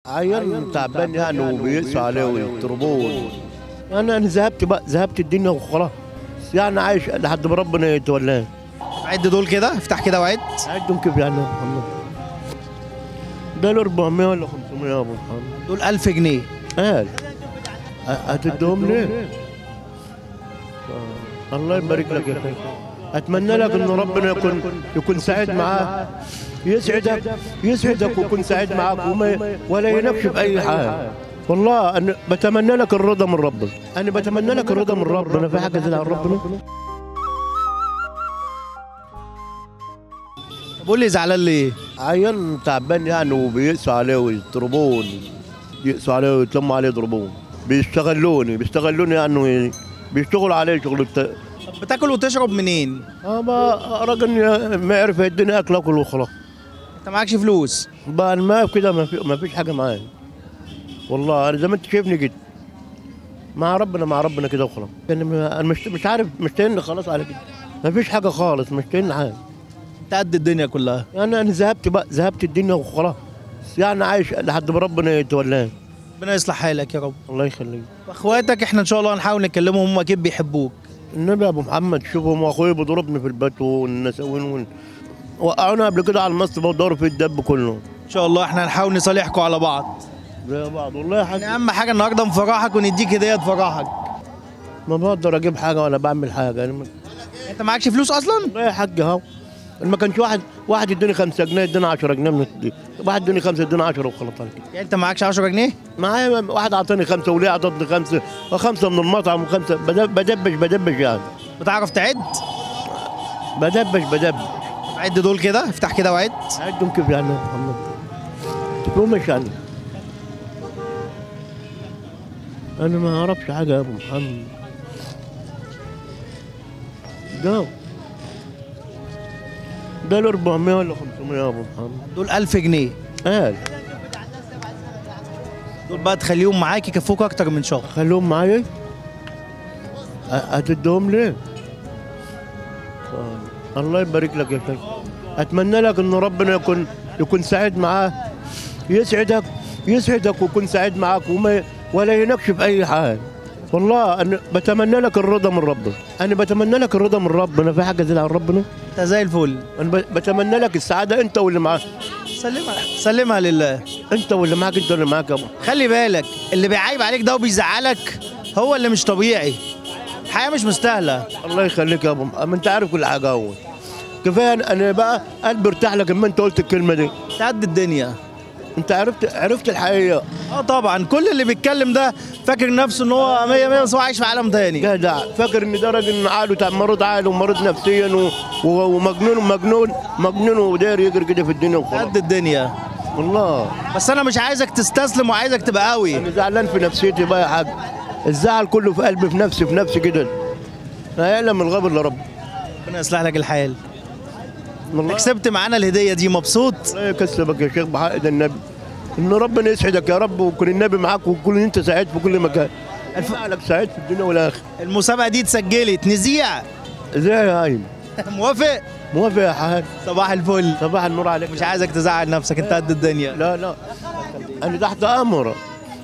عيان تعبان يعني وبيقسوا عليه ويضربوه. انا ذهبت الدنيا وخلاص، يعني عايش لحد ما ربنا يتولاه. عد دول كده، افتح كده وعد. عدهم كيف يعني يا محمد؟ ده له 400 ولا 500 يا ابو محمد. دول 1000 جنيه. قال هتديهم ليه؟ الله يبارك لك يا اخي. اتمنى لك ان ربنا يكون سعيد معاك، يسعدك ويكون سعيد معاك ولا ينكش باي حاجه. والله انا بتمنى لك الرضا من ربنا، انا بتمنى لك الرضا من ربنا. في حاجه زي ربنا؟ بقول لي زعلان ليه؟ عيان تعبان يعني وبيقسوا عليه ويضربوه، يقسوا عليه ويتلموا عليه يضربوه. بيستغلوني يعني بيشتغلوا عليه شغل. بتاكل وتشرب منين؟ ما راجل ما يعرف يديني اكل وخلاص. انت معكش فلوس؟ بقى ما كده ما فيش حاجه معايا. والله انا زي ما انت شايفني كده مع ربنا كده وخلاص. انا مش عارف، مش تاني خلاص على كده، ما فيش حاجه خالص، مش تاني حاجه. انت قد الدنيا كلها. انا ذهبت الدنيا وخلاص، يعني عايش لحد ما ربنا يتولاه. ربنا يصلح حالك يا رب. الله يخليك. واخواتك احنا ان شاء الله هنحاول نكلمهم، هم اكيد بيحبوك. النبي يا ابو محمد شوفهم، واخويا بيضربني في البيت والنساوين وقعونا قبل كده على المصطبه وداروا في الدب كله. ان شاء الله احنا هنحاول نصالحكم على بعض. زي بعض والله يا حاج. اهم حاجه النهارده نفرحك ونديك هديه تفرحك. ما بقدر اجيب حاجه ولا بعمل حاجه. انت معكش فلوس اصلا؟ والله يا حاج اهو، ما كانش واحد يديني 5 جنيه يديني 10 جنيه من دي. واحد يديني 5 يديني 10 وخلاص. يعني انت معكش 10 جنيه؟ معايا واحد اعطاني 5 وليه اعطتني 5 و5 من المطعم و5 بدبش يعني. بتعرف تعد؟ بدبش. عد دول كده، افتح كده وعد. عدهم كيف يعني يا محمد؟ تقومش يعني. انا ما اعرفش حاجه يا ابو محمد. ده له 400 ولا 500 يا ابو محمد. دول 1000 جنيه. قال دول بقى تخليهم معاك يكفوك اكتر من شهر. خليهم معايا؟ هتديهم ليه؟ الله يبارك لك يا شيخ. اتمنى لك ان ربنا يكون سعيد معاه، يسعدك ويكون سعيد معاك ولا ينكش باي حاجه. والله انا بتمنى لك الرضا من ربنا، انا بتمنى لك الرضا من ربنا. في حاجه زي ربنا؟ انت زي الفل. انا بتمنى لك السعاده انت واللي معاك. سلمها لله. انت واللي معاك، انت واللي معاك يا ابو. خلي بالك اللي بيعيب عليك ده وبيزعلك هو اللي مش طبيعي. الحياه مش مستاهله. الله يخليك يا ابو، ما انت عارف كل حاجه اول. كفايه انا بقى قلبي ارتاح لك لما انت قلت الكلمه دي. انت قد الدنيا. انت عرفت الحقيقه. طبعا كل اللي بيتكلم ده فاكر نفسه ان هو 100 بس هو عايش في عالم تاني. جدع، فاكر ان ده راجل عقله مريض عقل ومريض نفسيا ومجنون وداير يجري كده في الدنيا وخلاص. قد الدنيا والله. بس انا مش عايزك تستسلم وعايزك تبقى قوي. انا زعلان في نفسيتي بقى يا حاج. الزعل كله في قلبي، في نفسي كده. لا يعلم الغيب الا رب. ربنا يصلح لك الحال. والله كسبت معانا الهديه دي، مبسوط؟ الله يكسبك يا شيخ بحق النبي. ان ربنا يسعدك يا رب ويكون النبي معاك ويكون انت سعيد في كل مكان. فعلك سعيد في الدنيا والاخره. المسابقه دي اتسجلت نذيع. ازاي يا هايم؟ موافق؟ موافق يا حاج. صباح الفل. صباح النور عليك. مش عايزك تزعل نفسك، انت قد الدنيا. لا انا تحت امرك،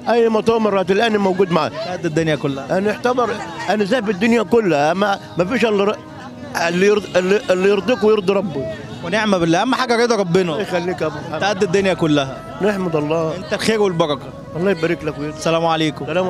اي ما تؤمر هتلاقيني موجود معاك. قد الدنيا كلها. انا سايب الدنيا كلها، ما فيش اللي يرضيك ويرضي ربه. ونعم بالله، اهم حاجه رضا ربنا. الله يخليك يا ابو محمد. انت قد الدنيا كلها. نحمد الله. انت الخير والبركه. الله يبارك لك. السلام عليكم.